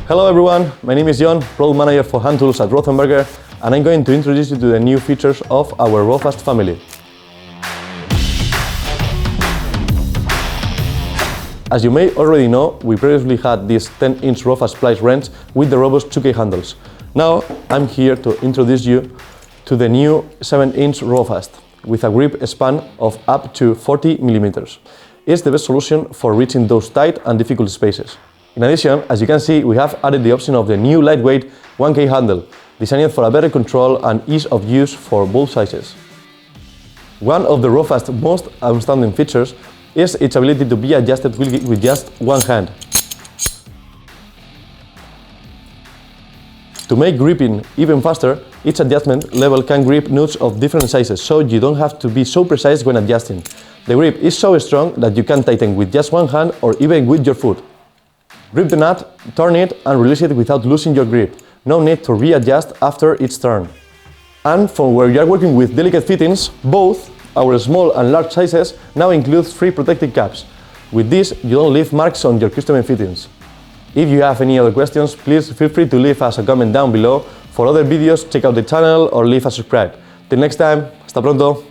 Hello everyone, my name is John, Product Manager for Hand Tools at Rothenberger, and I'm going to introduce you to the new features of our ROFAST family. As you may already know, we previously had this 10-inch ROFAST Pliers wrench with the robust 2K handles. Now I'm here to introduce you to the new 7-inch ROFAST with a grip span of up to 40 millimeters. It's the best solution for reaching those tight and difficult spaces. In addition, as you can see, we have added the option of the new lightweight 1K handle, designed for a better control and ease of use for both sizes. One of the ROFAST's most outstanding features is its ability to be adjusted with just one hand. To make gripping even faster, each adjustment level can grip nuts of different sizes, so you don't have to be so precise when adjusting. The grip is so strong that you can tighten with just one hand or even with your foot. Grip the nut, turn it and release it without losing your grip. No need to readjust after each turn. And for where you are working with delicate fittings, both our small and large sizes now include 3 protective caps. With this, you don't leave marks on your custom fittings. If you have any other questions, please feel free to leave us a comment down below. For other videos, check out the channel or leave a subscribe. Till next time, hasta pronto!